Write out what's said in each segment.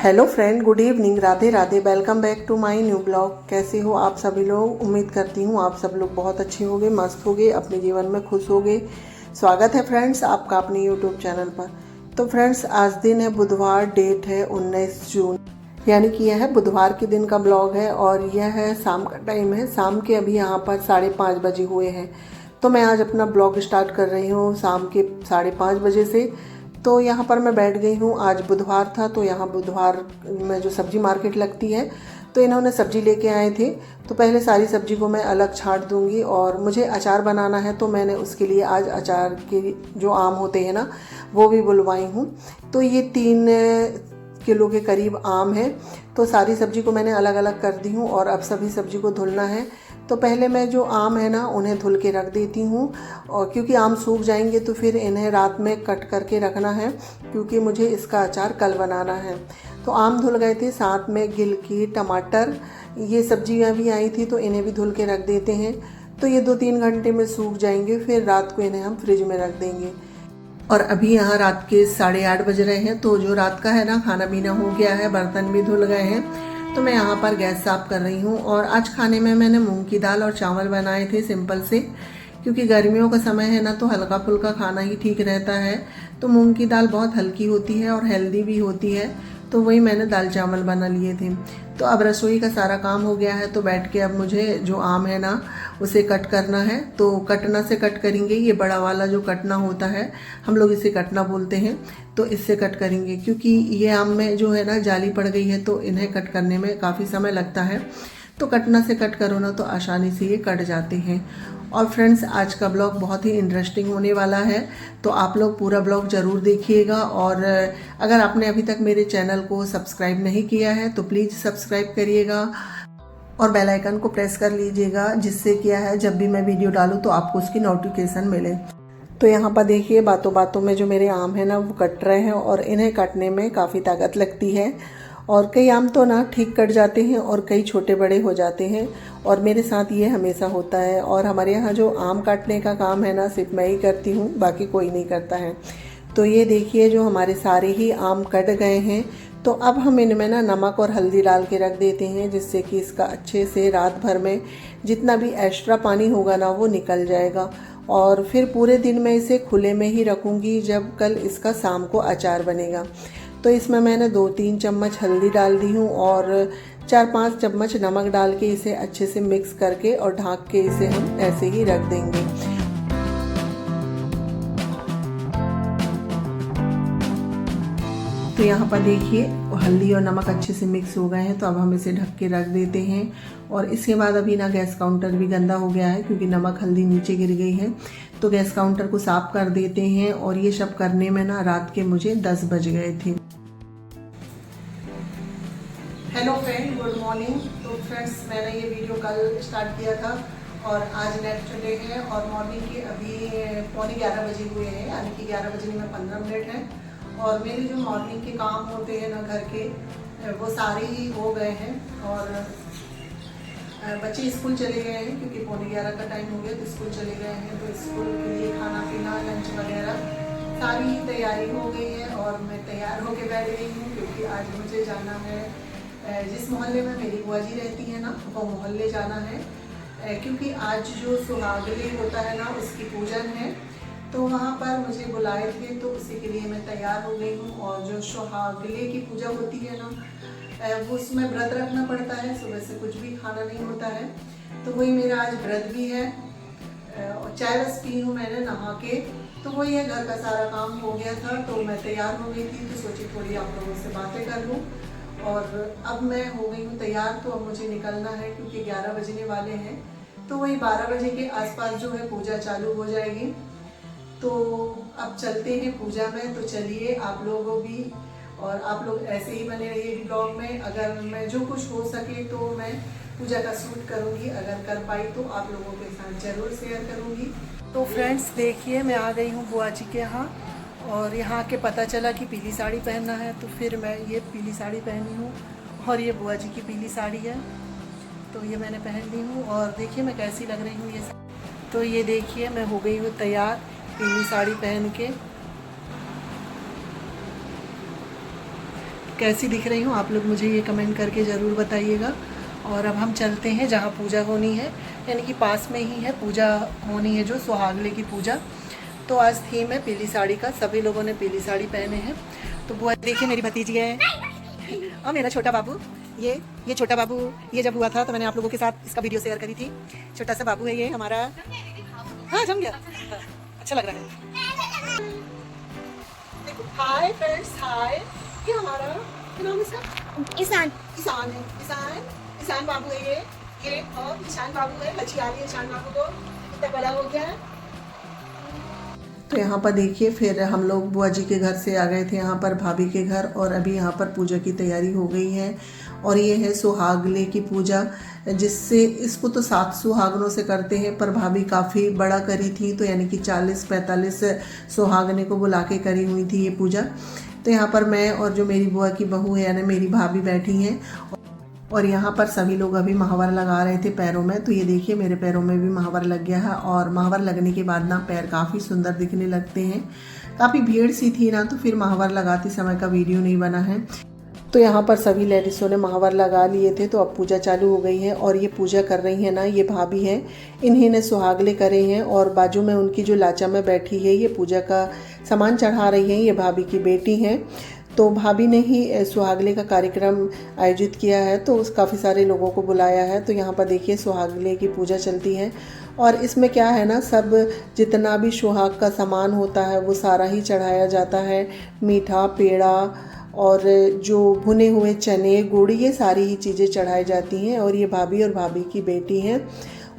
Hello friend, good evening, Radhe Radhe. Welcome back to my new blog. कैसे हो आप सभी लोग? उम्मीद करती हूँ आप सब लोग बहुत अच्छे होंगे, मस्त होंगे, अपने जीवन में खुश होंगे। स्वागत है फ्रेंड्स आपका अपने यूट्यूब चैनल पर। तो फ्रेंड्स, आज दिन है बुधवार, डेट है 19 जून, यानी कि यह है बुधवार के दिन का ब्लॉग है और यह है शाम का टाइम है। शाम के अभी यहाँ पर 5:30 बजे हुए हैं। तो मैं आज अपना ब्लॉग स्टार्ट कर रही हूँ शाम के 5:30 बजे से। तो यहाँ पर मैं बैठ गई हूँ। आज बुधवार था तो यहाँ बुधवार में जो सब्जी मार्केट लगती है तो इन्होंने सब्जी लेके आए थे। तो पहले सारी सब्जी को मैं अलग छांट दूंगी और मुझे अचार बनाना है तो मैंने उसके लिए आज अचार के जो आम होते हैं ना वो भी बुलवाई हूँ। तो ये 3 किलो के करीब आम है। तो सारी सब्जी को मैंने अलग अलग कर दी हूँ और अब सभी सब्जी को धुलना है। तो पहले मैं जो आम है ना उन्हें धुल के रख देती हूँ, और क्योंकि आम सूख जाएंगे तो फिर इन्हें रात में कट करके रखना है, क्योंकि मुझे इसका अचार कल बनाना है। तो आम धुल गए थे, साथ में गिलकी, टमाटर, ये सब्जियाँ भी आई थी तो इन्हें भी धुल के रख देते हैं। तो ये 2-3 घंटे में सूख जाएंगे, फिर रात को इन्हें हम फ्रिज में रख देंगे। और अभी यहाँ रात के 8:30 बज रहे हैं। तो जो रात का है ना खाना पीना हो गया है, बर्तन भी धुल गए हैं। तो मैं यहाँ पर गैस साफ कर रही हूँ। और आज खाने में मैंने मूंग की दाल और चावल बनाए थे सिंपल से, क्योंकि गर्मियों का समय है ना तो हल्का फुल्का खाना ही ठीक रहता है। तो मूंग की दाल बहुत हल्की होती है और हेल्दी भी होती है, तो वही मैंने दाल चावल बना लिए थे। तो अब रसोई का सारा काम हो गया है, तो बैठ के अब मुझे जो आम है ना उसे कट करना है। तो कटना से कट करेंगे, ये बड़ा वाला जो कटना होता है हम लोग इसे कटना बोलते हैं, तो इससे कट करेंगे। क्योंकि ये आम में जो है ना जाली पड़ गई है तो इन्हें कट करने में काफ़ी समय लगता है। तो कटना से कट करो ना तो आसानी से ये कट जाते हैं। और फ्रेंड्स, आज का ब्लॉग बहुत ही इंटरेस्टिंग होने वाला है, तो आप लोग पूरा ब्लॉग ज़रूर देखिएगा। और अगर आपने अभी तक मेरे चैनल को सब्सक्राइब नहीं किया है तो प्लीज़ सब्सक्राइब करिएगा और बेल आइकन को प्रेस कर लीजिएगा, जिससे क्या है जब भी मैं वीडियो डालूँ तो आपको उसकी नोटिफिकेशन मिले। तो यहाँ पर देखिए, बातों बातों में जो मेरे आम है ना वो कट रहे हैं और इन्हें काटने में काफ़ी ताकत लगती है। और कई आम तो ना ठीक कट जाते हैं और कई छोटे बड़े हो जाते हैं, और मेरे साथ ये हमेशा होता है। और हमारे यहाँ जो आम काटने का काम है ना सिर्फ मैं ही करती हूँ, बाकी कोई नहीं करता है। तो ये देखिए, जो हमारे सारे ही आम कट गए हैं। तो अब हम इनमें ना नमक और हल्दी डाल के रख देते हैं, जिससे कि इसका अच्छे से रात भर में जितना भी एक्स्ट्रा पानी होगा ना वो निकल जाएगा। और फिर पूरे दिन मैं इसे खुले में ही रखूँगी जब कल इसका शाम को अचार बनेगा। तो इसमें मैंने 2-3 चम्मच हल्दी डाल दी हूँ और 4-5 चम्मच नमक डाल के इसे अच्छे से मिक्स करके और ढक के इसे हम ऐसे ही रख देंगे। तो यहाँ पर देखिए हल्दी और नमक अच्छे से मिक्स हो गए हैं, तो अब हम इसे ढक के रख देते हैं। और इसके बाद अभी ना गैस काउंटर भी गंदा हो गया है, क्योंकि नमक हल्दी नीचे गिर गई है। तो गैस काउंटर को साफ कर देते हैं। और ये सब करने में ना रात के मुझे 10 बज गए थे। Hello friend, good morning. तो फ्रेंड्स, मैंने ये वीडियो कल स्टार्ट किया था और आज नेक्स्ट डे है और मॉर्निंग के अभी 11:15 बजे हुए हैं, यानी कि 11 बजने में 15 मिनट है। और मेरे जो मॉर्निंग के काम होते हैं ना घर के, वो सारे ही हो गए हैं। और बच्चे स्कूल चले गए हैं, क्योंकि 11:15 का टाइम हो गया तो स्कूल चले गए हैं। तो स्कूल के लिए खाना पीना, लंच वगैरह सारी ही तैयारी हो गई है और मैं तैयार होके बैठ गई हूँ, क्योंकि आज मुझे जाना है जिस मोहल्ले में मेरी बुआ जी रहती है ना वो मोहल्ले जाना है, क्योंकि आज जो सुहागले होता है ना उसकी पूजन है। तो वहाँ पर मुझे बुलाए थे, तो उसी के लिए मैं तैयार हो गई हूँ। और जो सुहागले की पूजा होती है ना वो उसमें व्रत रखना पड़ता है, सुबह से कुछ भी खाना नहीं होता है। तो वही मेरा आज व्रत भी है। और चाय बस पी हूँ मैंने नहा के। तो वही है, घर का सारा काम हो गया था तो मैं तैयार हो गई थी, तो सोची थोड़ी आप लोगों से बातें कर लूँ। और अब मैं हो गई हूँ तैयार, तो अब मुझे निकलना है, क्योंकि 11 बजने वाले हैं। तो वही 12 बजे के आसपास जो है पूजा चालू हो जाएगी। तो अब चलते हैं पूजा में। तो चलिए आप लोगों भी, और आप लोग ऐसे ही बने रहिए ब्लॉग में। अगर मैं जो कुछ हो सके तो मैं पूजा का शूट करूँगी, अगर कर पाई तो आप लोगों के साथ ज़रूर शेयर करूँगी। तो फ्रेंड्स देखिए, मैं आ गई हूँ बुआ जी के यहाँ, और यहाँ के पता चला कि पीली साड़ी पहनना है, तो फिर मैं ये पीली साड़ी पहनी हूँ। और ये बुआ जी की पीली साड़ी है, तो ये मैंने पहन ली हूँ। और देखिए मैं कैसी लग रही हूँ ये। तो ये देखिए मैं हो गई हूँ तैयार पीली साड़ी पहन के। कैसी दिख रही हूँ आप लोग मुझे ये कमेंट करके ज़रूर बताइएगा। और अब हम चलते हैं जहाँ पूजा होनी है, यानी कि पास में ही है पूजा होनी है, जो सुहागले की पूजा। तो आज थीम है पीली साड़ी का, सभी लोगों ने पीली साड़ी पहने हैं। तो बुआ देखिए मेरी भतीजी है और मेरा छोटा बाबू, ये छोटा बाबू, ये जब हुआ था तो मैंने आप लोगों के साथ इसका वीडियो शेयर करी थी। छोटा सा बाबू है ये हमारा। हाँ जम गया, अच्छा लग रहा है। देखो हाय फ्रेंड्स, हाय। ये हमारा क्या नाम है इसका? ईशान। ईशान है, ईशान बाबू है ये और ईशान बाबू है। बच्ची आ रही है ईशान बाबू को, कितना बड़ा हो गया है। तो यहाँ पर देखिए फिर हम लोग बुआ जी के घर से आ गए थे यहाँ पर भाभी के घर, और अभी यहाँ पर पूजा की तैयारी हो गई है। और ये है सुहागले की पूजा, जिससे इसको तो 7 सुहागनों से करते हैं, पर भाभी काफ़ी बड़ा करी थी, तो यानी कि 40-45 सुहागने को बुला के करी हुई थी ये पूजा। तो यहाँ पर मैं और जो मेरी बुआ की बहू है यानी मेरी भाभी बैठी हैं, और यहाँ पर सभी लोग अभी महावर लगा रहे थे पैरों में। तो ये देखिए मेरे पैरों में भी महावर लग गया है, और महावर लगने के बाद ना पैर काफ़ी सुंदर दिखने लगते हैं। काफ़ी भीड़ सी थी ना, तो फिर महावर लगाते समय का वीडियो नहीं बना है। तो यहाँ पर सभी लेडीज़ों ने महावर लगा लिए थे, तो अब पूजा चालू हो गई है। और ये पूजा कर रही है ना, ये भाभी हैं, इन्हीं ने सुहागले करे हैं। और बाजू में उनकी जो लाचा में बैठी है, ये पूजा का सामान चढ़ा रही है, ये भाभी की बेटी हैं। तो भाभी ने ही सुहागले का कार्यक्रम आयोजित किया है, तो उस काफ़ी सारे लोगों को बुलाया है। तो यहाँ पर देखिए सुहागले की पूजा चलती है, और इसमें क्या है ना, सब जितना भी सुहाग का सामान होता है वो सारा ही चढ़ाया जाता है। मीठा, पेड़ा और जो भुने हुए चने, गुड़, ये सारी ही चीज़ें चढ़ाई जाती हैं। और ये भाभी और भाभी की बेटी हैं,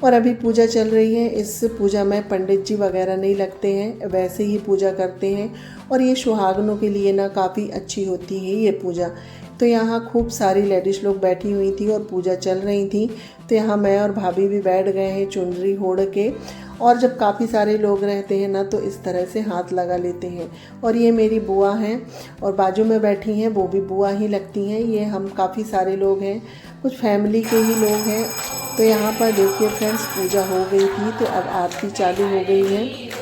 और अभी पूजा चल रही है। इस पूजा में पंडित जी वगैरह नहीं लगते हैं, वैसे ही पूजा करते हैं। और ये सुहागनों के लिए ना काफ़ी अच्छी होती है ये पूजा। तो यहाँ खूब सारी लेडीज़ लोग बैठी हुई थी और पूजा चल रही थी। तो यहाँ मैं और भाभी भी बैठ गए हैं चुनरी ओढ़ के। और जब काफ़ी सारे लोग रहते हैं ना, तो इस तरह से हाथ लगा लेते हैं। और ये मेरी बुआ हैं, और बाजू में बैठी हैं वो भी बुआ ही लगती हैं। ये हम काफ़ी सारे लोग हैं, कुछ फैमिली के ही लोग हैं। तो यहाँ पर देखिए फ्रेंड्स पूजा हो गई थी, तो अब आरती चालू हो गई है।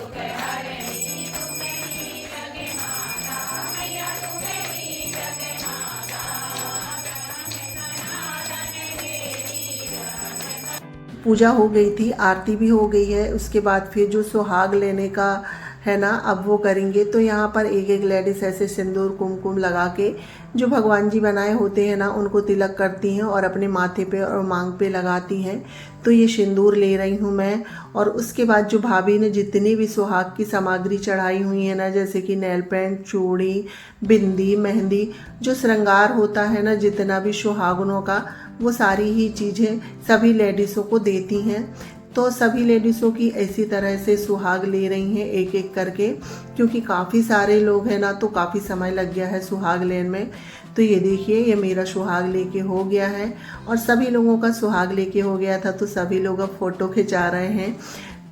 पूजा हो गई थी, आरती भी हो गई है। उसके बाद फिर जो सुहाग लेने का है ना, अब वो करेंगे। तो यहाँ पर एक एक लेडीज़ ऐसे सिंदूर कुमकुम लगा के जो भगवान जी बनाए होते हैं ना, उनको तिलक करती हैं और अपने माथे पे और मांग पे लगाती हैं। तो ये सिंदूर ले रही हूँ मैं। और उसके बाद जो भाभी ने जितनी भी सुहाग की सामग्री चढ़ाई हुई है ना, जैसे कि नेल पेंट, चूड़ी, बिंदी, मेहंदी, जो श्रृंगार होता है ना जितना भी सुहागनों का, वो सारी ही चीज़ें सभी लेडीज़ों को देती हैं। तो सभी लेडीज़ों की इसी तरह से सुहाग ले रही हैं एक एक करके, क्योंकि काफ़ी सारे लोग हैं ना, तो काफ़ी समय लग गया है सुहाग लेने में। तो ये देखिए ये मेरा सुहाग लेके हो गया है, और सभी लोगों का सुहाग लेके हो गया था, तो सभी लोग अब फ़ोटो खिंचा रहे हैं।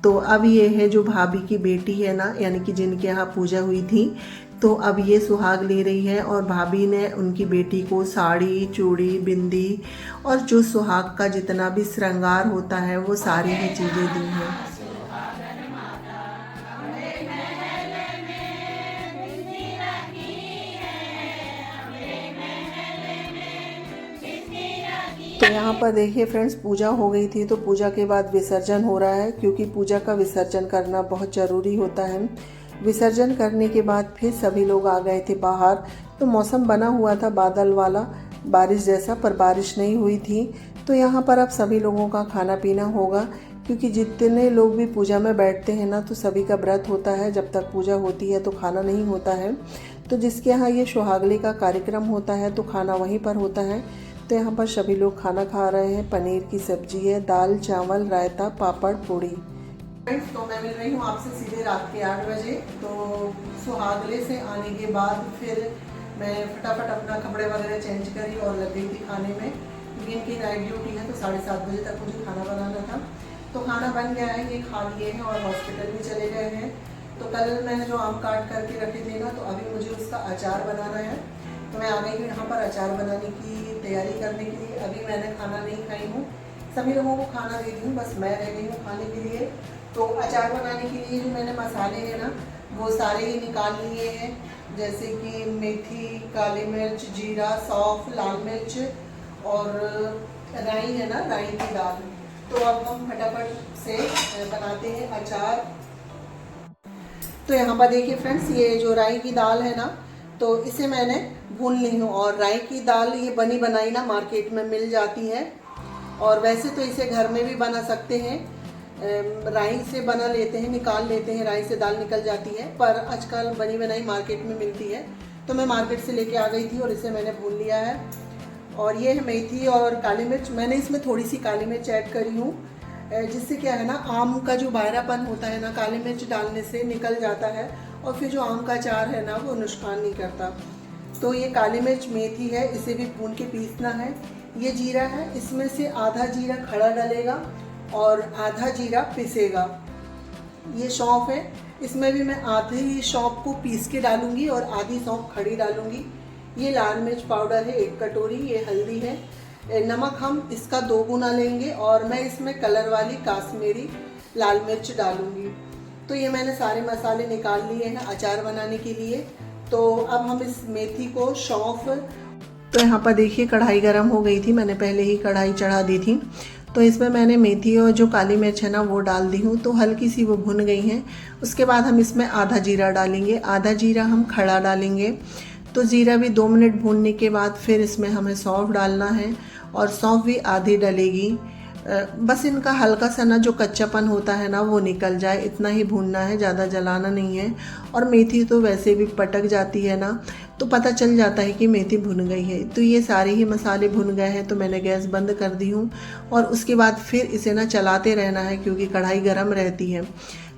तो अब ये है जो भाभी की बेटी है ना, यानी कि जिनके यहाँ पूजा हुई थी, तो अब ये सुहाग ले रही है। और भाभी ने उनकी बेटी को साड़ी, चूड़ी, बिंदी और जो सुहाग का जितना भी श्रृंगार होता है वो सारी ही चीज़ें दी हैं। तो यहाँ पर देखिए फ्रेंड्स पूजा हो गई थी, तो पूजा के बाद विसर्जन हो रहा है, क्योंकि पूजा का विसर्जन करना बहुत ज़रूरी होता है। विसर्जन करने के बाद फिर सभी लोग आ गए थे बाहर। तो मौसम बना हुआ था बादल वाला, बारिश जैसा, पर बारिश नहीं हुई थी। तो यहाँ पर अब सभी लोगों का खाना पीना होगा, क्योंकि जितने लोग भी पूजा में बैठते हैं ना, तो सभी का व्रत होता है। जब तक पूजा होती है तो खाना नहीं होता है। तो जिसके यहाँ ये सुहागले का कार्यक्रम होता है तो खाना वहीं पर होता है। तो यहाँ पर सभी लोग खाना खा रहे हैं। पनीर की सब्जी है, दाल, चावल, रायता, पापड़, पूड़ी। तो मैं मिल रही हूँ आपसे सीधे रात के 8 बजे। तो सुहागले से आने के बाद फिर मैं फटाफट अपना कपड़े वगैरह चेंज करी और लग गई थी खाने में, क्योंकि इनकी नाइट ड्यूटी है। तो 7:30 बजे तक मुझे खाना बनाना था। तो खाना बन गया है, ये खा लिए हैं और हॉस्पिटल भी चले गए हैं। तो कल मैंने जो आम काट करके रखे थे ना, तो अभी मुझे उसका अचार बनाना है। तो मैं आ गई हूँ यहाँ पर अचार बनाने की तैयारी करने के लिए। अभी मैंने खाना नहीं खाई हूँ, सभी लोगों को खाना दे दी हूँ, बस मैं रह गई हूँ खाने के लिए। तो अचार बनाने के लिए जो मैंने मसाले हैं ना, वो सारे ही निकाल लिए हैं, जैसे कि मेथी, काली मिर्च, जीरा, सौंफ, लाल मिर्च और राई है ना, राई की दाल। तो अब हम फटाफट से बनाते हैं अचार। तो यहाँ पर देखिए फ्रेंड्स, ये जो राई की दाल है ना, तो इसे मैंने भून ली हूँ। और राई की दाल ये बनी बनाई ना मार्केट में मिल जाती है, और वैसे तो इसे घर में भी बना सकते हैं। राई से बना लेते हैं, निकाल लेते हैं, राई से दाल निकल जाती है, पर आजकल बनी बनाई मार्केट में मिलती है। तो मैं मार्केट से लेके आ गई थी और इसे मैंने भून लिया है। और ये है मेथी और काली मिर्च, मैंने इसमें थोड़ी सी काली मिर्च ऐड करी हूँ, जिससे क्या है ना, आम का जो बायरापन होता है ना, काली मिर्च डालने से निकल जाता है, और फिर जो आम का अचार है ना, वो नुकसान नहीं करता। तो ये काली मिर्च, मेथी है, इसे भी भून के पीसना है। ये जीरा है, इसमें से आधा जीरा खड़ा डलेगा और आधा जीरा पिसेगा। ये सौंफ है, इसमें भी मैं आधी सौंफ को पीस के डालूंगी और आधी सौंफ खड़ी डालूंगी। ये लाल मिर्च पाउडर है 1 कटोरी, ये हल्दी है। नमक हम इसका 2 गुना लेंगे, और मैं इसमें कलर वाली काश्मीरी लाल मिर्च डालूंगी। तो ये मैंने सारे मसाले निकाल लिए हैं अचार बनाने के लिए। तो अब हम इस मेथी को, सौंफ, तो यहाँ पर देखिए कढ़ाई गरम हो गई थी, मैंने पहले ही कढ़ाई चढ़ा दी थी। तो इसमें मैंने मेथी और जो काली मिर्च है ना, वो डाल दी हूँ, तो हल्की सी वो भुन गई हैं। उसके बाद हम इसमें आधा जीरा डालेंगे, आधा जीरा हम खड़ा डालेंगे। तो जीरा भी 2 मिनट भूनने के बाद फिर इसमें हमें सौंफ डालना है, और सौंफ भी आधी डलेगी। बस इनका हल्का सा ना जो कच्चापन होता है ना, वो निकल जाए, इतना ही भूनना है, ज़्यादा जलाना नहीं है। और मेथी तो वैसे भी पटक जाती है ना, तो पता चल जाता है कि मेथी भुन गई है। तो ये सारे ही मसाले भुन गए हैं, तो मैंने गैस बंद कर दी हूँ। और उसके बाद फिर इसे ना चलाते रहना है, क्योंकि कढ़ाई गर्म रहती है।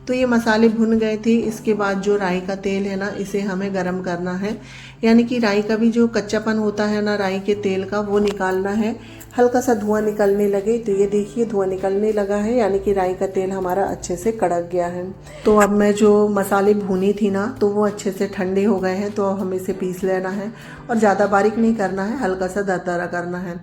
तो ये मसाले भुन गए थे। इसके बाद जो राई का तेल है ना, इसे हमें गरम करना है, यानी कि राई का भी जो कच्चापन होता है ना, राई के तेल का, वो निकालना है। हल्का सा धुआं निकलने लगे, तो ये देखिए धुआं निकलने लगा है, यानी कि राई का तेल हमारा अच्छे से कड़क गया है। तो अब मैं जो मसाले भूनी थी ना, तो वो अच्छे से ठंडे हो गए हैं। तो अब हमें इसे पीस लेना है, और ज़्यादा बारीक नहीं करना है, हल्का सा दरदरा करना है।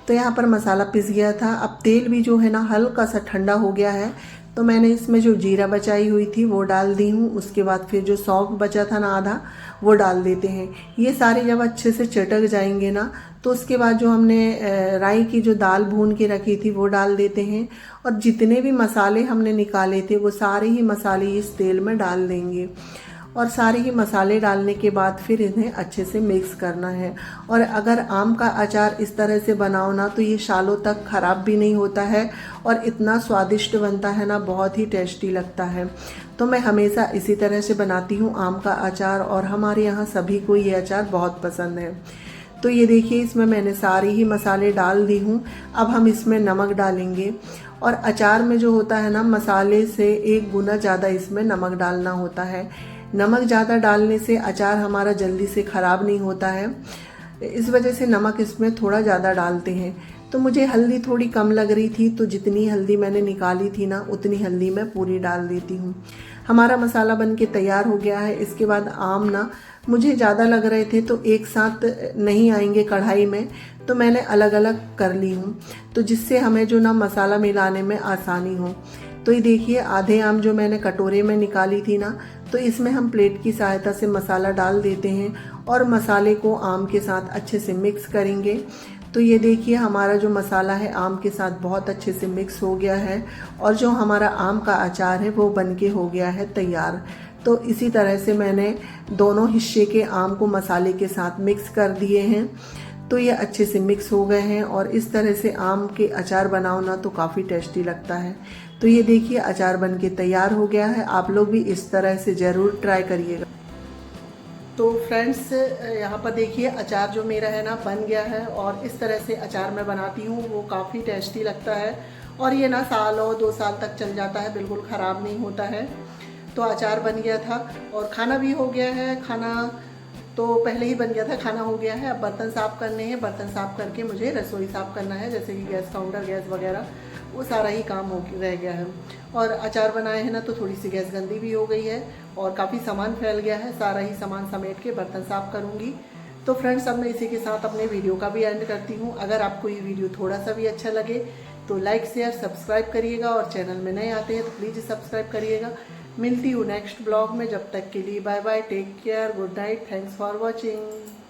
तो यहाँ पर मसाला पिस गया था। अब तेल भी जो है ना, हल्का सा ठंडा हो गया है। तो मैंने इसमें जो जीरा बचाई हुई थी वो डाल दी हूँ। उसके बाद फिर जो सौंफ बचा था ना आधा, वो डाल देते हैं। ये सारे जब अच्छे से चटक जाएंगे ना, तो उसके बाद जो हमने राई की जो दाल भून के रखी थी वो डाल देते हैं। और जितने भी मसाले हमने निकाले थे, वो सारे ही मसाले इस तेल में डाल देंगे। और सारे ही मसाले डालने के बाद फिर इन्हें अच्छे से मिक्स करना है। और अगर आम का अचार इस तरह से बनाओ ना, तो ये सालों तक ख़राब भी नहीं होता है, और इतना स्वादिष्ट बनता है ना, बहुत ही टेस्टी लगता है। तो मैं हमेशा इसी तरह से बनाती हूँ आम का अचार, और हमारे यहाँ सभी को ये अचार बहुत पसंद है। तो ये देखिए, इसमें मैंने सारे ही मसाले डाल दी हूँ। अब हम इसमें नमक डालेंगे। और अचार में जो होता है ना, मसाले से 1 गुना ज़्यादा इसमें नमक डालना होता है। नमक ज़्यादा डालने से अचार हमारा जल्दी से ख़राब नहीं होता है, इस वजह से नमक इसमें थोड़ा ज़्यादा डालते हैं। तो मुझे हल्दी थोड़ी कम लग रही थी, तो जितनी हल्दी मैंने निकाली थी ना, उतनी हल्दी मैं पूरी डाल देती हूँ। हमारा मसाला बन के तैयार हो गया है। इसके बाद आम ना मुझे ज़्यादा लग रहे थे, तो एक साथ नहीं आएंगे कढ़ाई में, तो मैंने अलग अलग कर ली हूँ, तो जिससे हमें जो ना मसाला मिलाने में आसानी हो। तो ये देखिए, आधे आम जो मैंने कटोरे में निकाली थी ना, तो इसमें हम प्लेट की सहायता से मसाला डाल देते हैं, और मसाले को आम के साथ अच्छे से मिक्स करेंगे। तो ये देखिए, हमारा जो मसाला है आम के साथ बहुत अच्छे से मिक्स हो गया है, और जो हमारा आम का अचार है वो बनके हो गया है तैयार। तो इसी तरह से मैंने दोनों हिस्से के आम को मसाले के साथ मिक्स कर दिए हैं। तो ये अच्छे से मिक्स हो गए हैं, और इस तरह से आम के अचार बनाओ ना, तो काफ़ी टेस्टी लगता है। तो ये देखिए, अचार बन के तैयार हो गया है। आप लोग भी इस तरह से ज़रूर ट्राई करिएगा। तो फ्रेंड्स, यहाँ पर देखिए, अचार जो मेरा है ना बन गया है, और इस तरह से अचार मैं बनाती हूँ, वो काफ़ी टेस्टी लगता है। और ये ना सालों 2 साल तक चल जाता है, बिल्कुल ख़राब नहीं होता है। तो अचार बन गया था, और खाना भी हो गया है। खाना तो पहले ही बन गया था, खाना हो गया है। अब बर्तन साफ़ करने हैं, बर्तन साफ़ करके मुझे रसोई साफ़ करना है, जैसे कि गैस काउंटर, गैस वगैरह, वो सारा ही काम हो रह गया है। और अचार बनाए हैं ना, तो थोड़ी सी गैस गंदी भी हो गई है, और काफ़ी सामान फैल गया है। सारा ही सामान समेट के बर्तन साफ़ करूँगी। तो फ्रेंड्स, अब मैं इसी के साथ अपने वीडियो का भी एंड करती हूँ। अगर आपको ये वीडियो थोड़ा सा भी अच्छा लगे, तो लाइक शेयर सब्सक्राइब करिएगा, और चैनल में नए आते हैं तो प्लीज़ सब्सक्राइब करिएगा। मिलती हूँ नेक्स्ट ब्लॉग में, जब तक के लिए bye bye, take care, good night, thanks for watching.